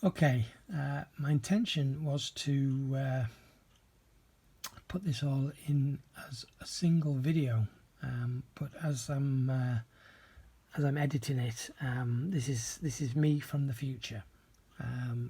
Okay, my intention was to put this all in as a single video, but as I'm editing it, this is me from the future,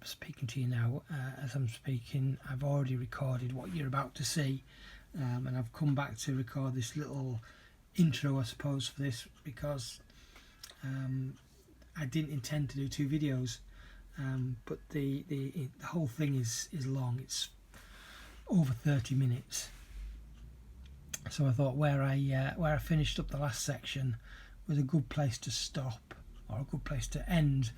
speaking to you now. As I'm speaking, I've already recorded what you're about to see, and I've come back to record this little intro, I suppose, for this, because I didn't intend to do two videos, but the whole thing is long. It's over 30 minutes, so I thought where I finished up the last section was a good place to stop, or a good place to end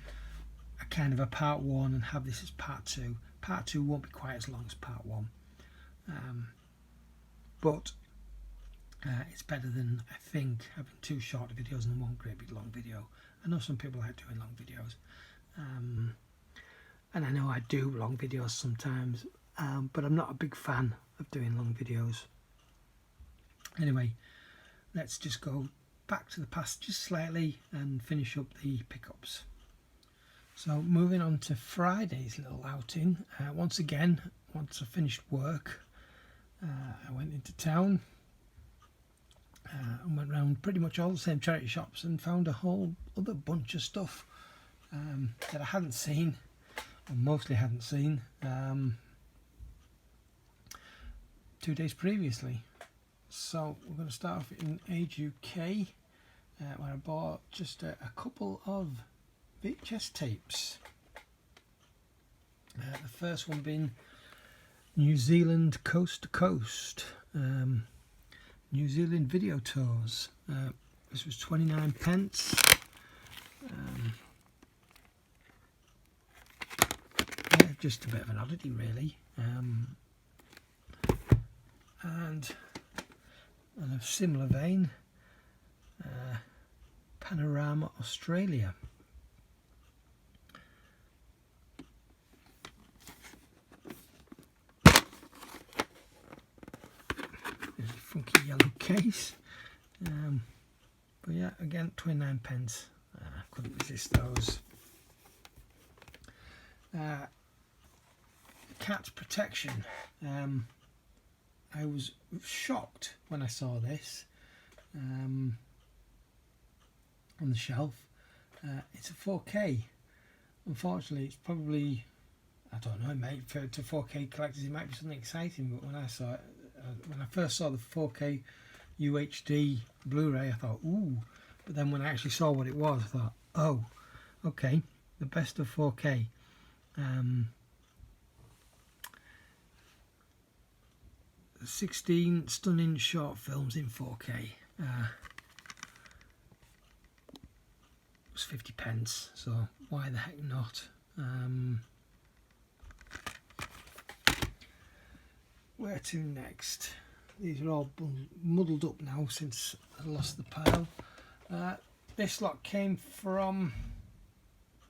a kind of a part one and have this as part two. Part two won't be quite as long as part one, but it's better than, I think, having two short videos and one great big long video. I know some people like doing long videos, and I know I do long videos sometimes, but I'm not a big fan of doing long videos. Anyway, let's just go back to the past just slightly and finish up the pickups. So moving on to Friday's little outing, once again, once I finished work, I went into town and went around pretty much all the same charity shops and found a whole other bunch of stuff that I hadn't seen, or mostly hadn't seen, 2 days previously. So we're going to start off in Age UK, where I bought just a couple of VHS tapes. The first one being New Zealand Coast to Coast, New Zealand video tours. This was 29p. Yeah, just a bit of an oddity, really. And in a similar vein, Panorama Australia. There's a funky yellow case, but yeah, again 29p. Couldn't resist those. Cat protection. I was shocked when I saw this on the shelf. It's a 4K. Unfortunately, it's probably, I don't know, mate, to 4K collectors it might be something exciting, but when I saw it, when I first saw the 4K UHD Blu-ray, I thought, ooh, but then when I actually saw what it was, I thought, oh, okay, the best of 4K. 16 stunning short films in 4K. It was 50p, so why the heck not? Where to next? These are all muddled up now since I lost the pile. This lot came from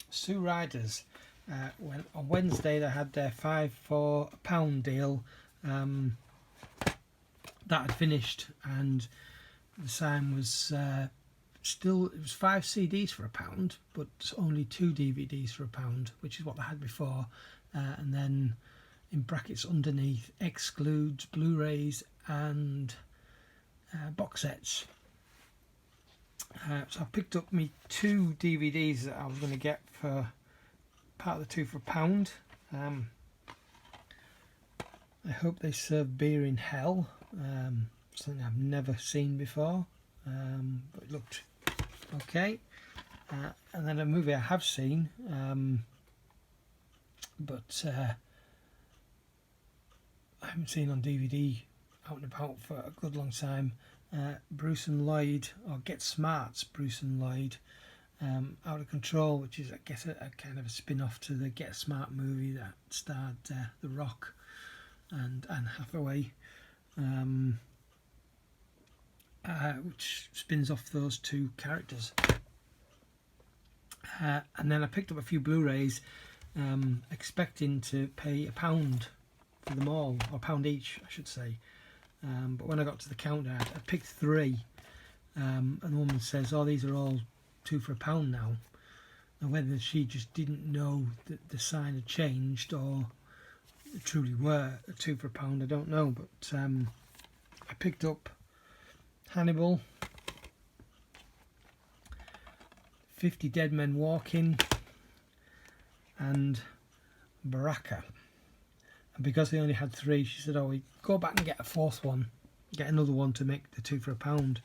Sue Riders. When on Wednesday they had their 5 for £1 deal. That had finished, and the sign was still, it was 5 CDs for £1, but only 2 DVDs for £1, which is what they had before, and then in brackets underneath excludes Blu-rays and box sets. So I picked up me 2 DVDs that I was going to get for part of the 2 for £1. I hope they serve beer in hell. Something I've never seen before, but it looked okay. And then a movie I have seen, but I haven't seen on DVD out and about for a good long time. Bruce and Lloyd, or Get Smart's Bruce and Lloyd, Out of Control, which is, I guess, a kind of a spin-off to the Get Smart movie that starred The Rock and Anne Hathaway, which spins off those 2 characters. And then I picked up a few Blu-rays, expecting to pay £1 for them all, or £1 each, I should say. But when I got to the counter, I picked 3, and the woman says, "Oh, these are all 2 for £1 now." whether she just didn't know that the sign had changed or truly were a 2 for £1, I don't know. But I picked up Hannibal, 50 Dead Men Walking, and Baraka. And because they only had 3, she said, oh, we go back and get a 4th one, get another one to make the 2 for £1.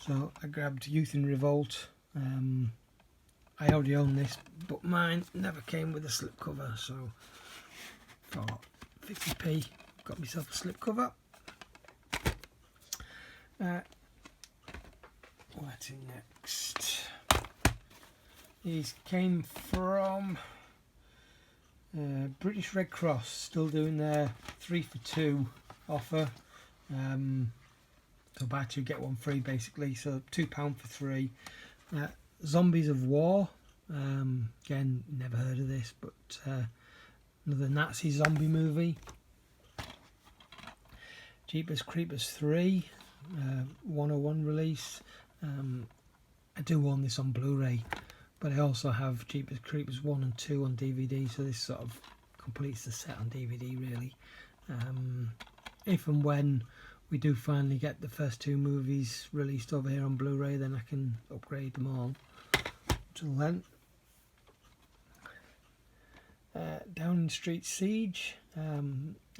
So I grabbed Youth in Revolt. I already own this, but mine never came with a slipcover, so for 50p got myself a slipcover. What's in next? These came from British Red Cross, still doing their 3 for 2 offer. So buy 2 get 1 free basically, so £2 for 3. Zombies of War, again never heard of this, but another Nazi zombie movie. Jeepers Creepers 3, 101 release. I do own this on Blu Ray, but I also have Jeepers Creepers 1 and 2 on DVD, so this sort of completes the set on DVD really. If and when we do finally get the first 2 movies released over here on Blu Ray, then I can upgrade them all. Till then, Downing Street Siege, a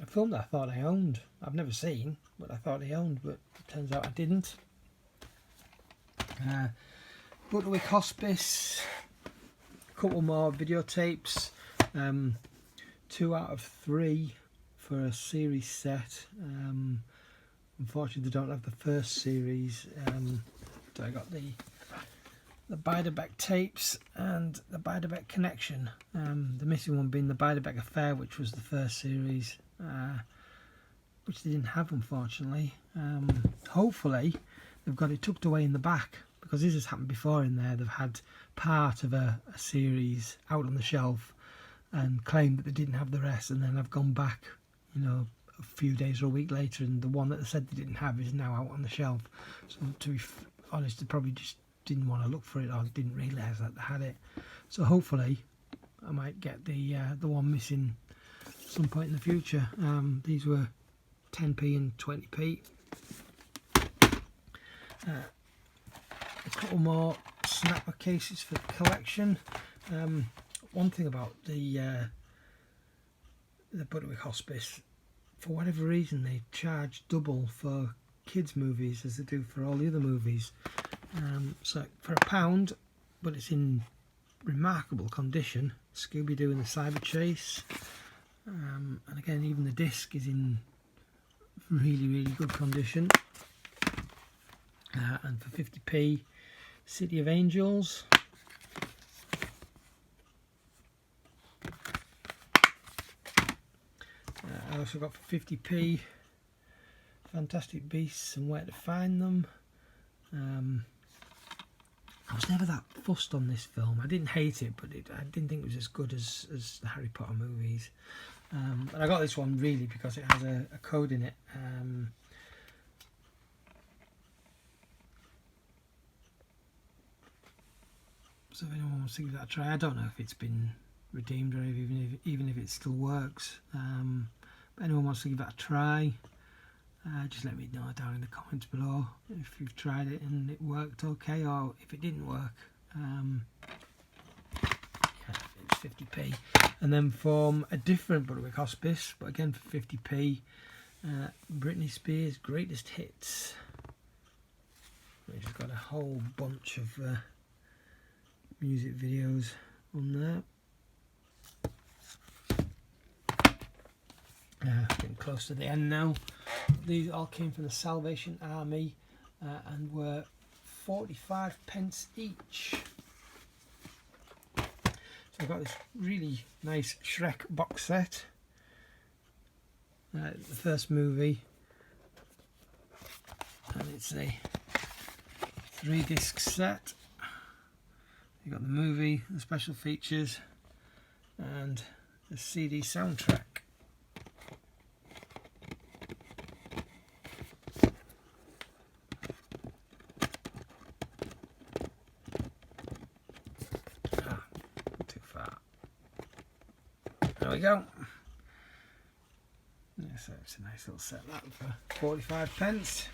film that I thought I owned. I've never seen, but I thought I owned, but it turns out I didn't. Butterwick Hospice, a couple more videotapes, 2 out of 3 for a series set. Unfortunately, they don't have the first series, so I got the Beiderbecke tapes and the Beiderbecke Connection. The missing one being the Beiderbecke Affair, which was the first series, which they didn't have, unfortunately. Hopefully, they've got it tucked away in the back, because this has happened before in there. They've had part of a series out on the shelf and claimed that they didn't have the rest, and then I've gone back, you know, a few days or a week later, and the one that they said they didn't have is now out on the shelf. So to be honest, they probably just didn't want to look for it or didn't realise that they had it. So hopefully I might get the one missing at some point in the future. These were 10p and 20p. A couple more snapper cases for the collection. One thing about the Butterwick Hospice, for whatever reason they charge double for kids movies as they do for all the other movies. So for £1, but it's in remarkable condition. Scooby-Doo and the Cyber Chase, and again even the disc is in really good condition. And for 50p, City of Angels. I also got for 50p Fantastic Beasts and Where to Find Them. I was never that fussed on this film. I didn't hate it, but I didn't think it was as good as the Harry Potter movies. But I got this one really because it has a code in it. So if anyone wants to give that a try, I don't know if it's been redeemed or even if it still works. But anyone wants to give that a try, just let me know down in the comments below if you've tried it and it worked okay, or if it didn't work. Yeah, it's 50p. And then from a different Butterwick Hospice, but again for 50p, Britney Spears' Greatest Hits, which has got a whole bunch of music videos on there. Getting close to the end now. These all came from the Salvation Army and were 45p each. So I've got this really nice Shrek box set. The first movie, and it's a 3-disc set. You've got the movie, the special features, and the CD soundtrack. There we go. Yeah, so it's a nice little set, that for 45 pence.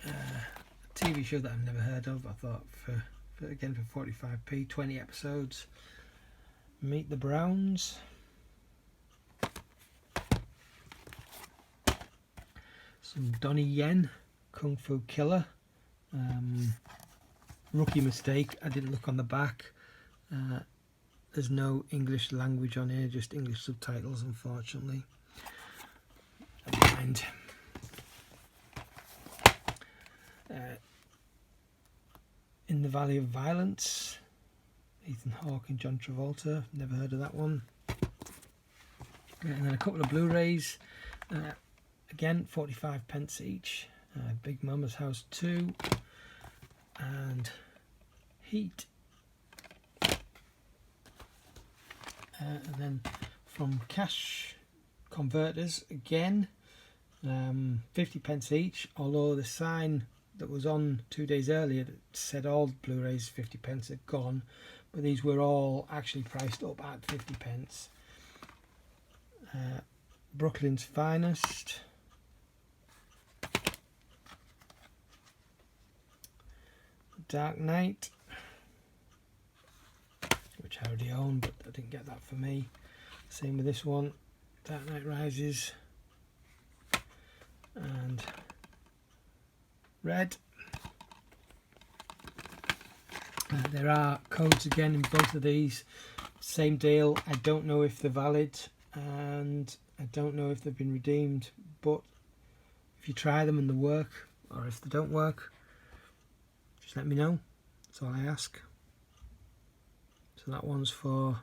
A TV show that I've never heard of. I thought for 45p, 20 episodes. Meet the Browns. Some Donnie Yen, Kung Fu Killer. Rookie mistake, I didn't look on the back. There's no English language on here, just English subtitles, unfortunately. Never mind. In the Valley of Violence, Ethan Hawke and John Travolta. Never heard of that one. And then a couple of Blu Rays. Again, 45 pence each. Big Mama's House 2 and Heat. And then from Cash Converters again, 50 pence each, although the sign that was on 2 days earlier that said all Blu-rays 50 pence had gone, but these were all actually priced up at 50 pence. Brooklyn's Finest. Dark Knight, which I already own, but I didn't get that for me. Same with this one, Dark Knight Rises and Red. There are codes again in both of these. Same deal. I don't know if they're valid and I don't know if they've been redeemed, but if you try them and they work, or if they don't work, just let me know. That's all I ask. So that one's for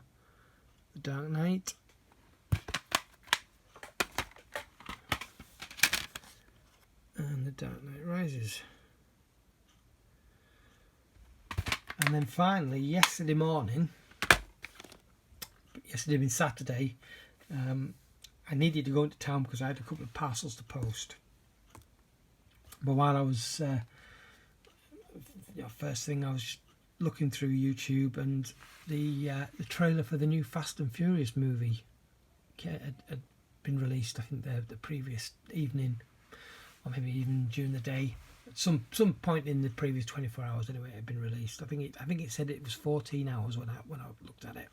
the Dark Knight. And the Dark Knight Rises. And then finally, yesterday morning, yesterday being Saturday, I needed to go into town because I had a couple of parcels to post. But while I was, first thing I was looking through YouTube, and the trailer for the new Fast and Furious movie had been released. I think the previous evening, or maybe even during the day. At some point in the previous 24 hours, anyway, it had been released. I think it said it was 14 hours when I looked at it.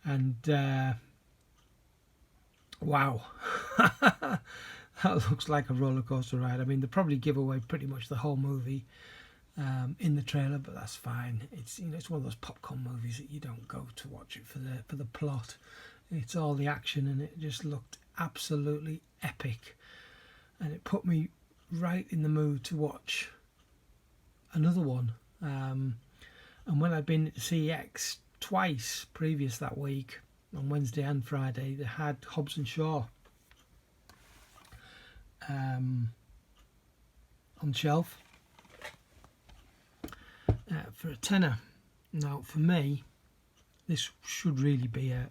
And wow, that looks like a roller coaster ride. I mean, they probably give away pretty much the whole movie in the trailer, but that's fine. It's it's one of those popcorn movies that you don't go to watch it for the plot. It's all the action, and it just looked absolutely epic, and it put me right in the mood to watch another one. And when I'd been at CEX twice previous that week, on Wednesday and Friday, they had Hobbs and Shaw on shelf for a tenner. Now for me, this should really be a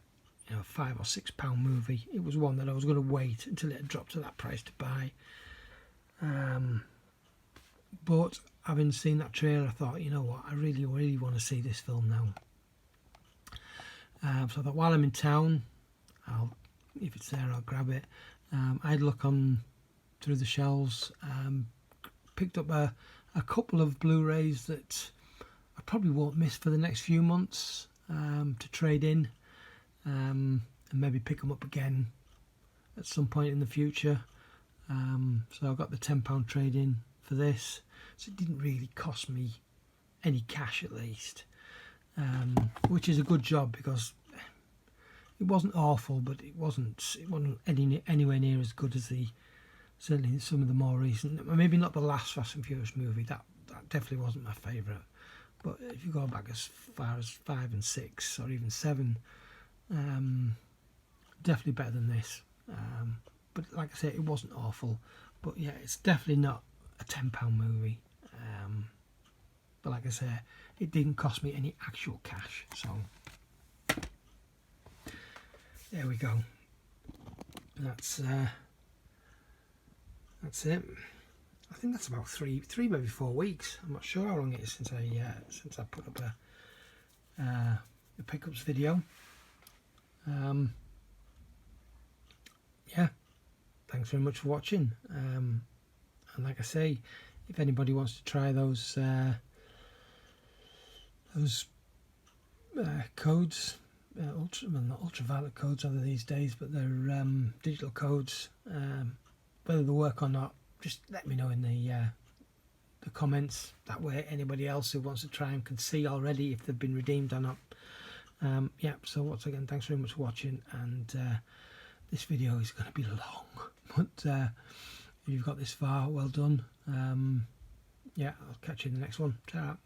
£5 or £6 movie. It was one that I was going to wait until it had dropped to that price to buy. But having seen that trailer, I thought, you know what, I really want to see this film now. So I thought, while I'm in town, if it's there, I'll grab it. I'd look on through the shelves, picked up a couple of Blu-rays that I probably won't miss for the next few months to trade in, and maybe pick them up again at some point in the future. So I got the £10 trade in for this, so it didn't really cost me any cash, at least, which is a good job, because it wasn't awful, but it wasn't anywhere near as good as certainly some of the more recent. Maybe not the last Fast and Furious movie. That definitely wasn't my favourite. But if you go back as far as 5 and 6 or even 7, definitely better than this. But like I say, it wasn't awful. But yeah, it's definitely not a £10 movie. But like I say, it didn't cost me any actual cash. So there we go. That's it. I think that's about three, maybe 4 weeks. I'm not sure how long it is since I put up the pickups video. Yeah, thanks very much for watching. And like I say, if anybody wants to try those codes, well, not ultraviolet codes are these days, but they're digital codes, whether they work or not, just let me know in the comments. That way anybody else who wants to try them can see already if they've been redeemed or not. Yeah, so once again, thanks very much for watching, and this video is going to be long, but if you've got this far, well done. Yeah, I'll catch you in the next one. Ciao.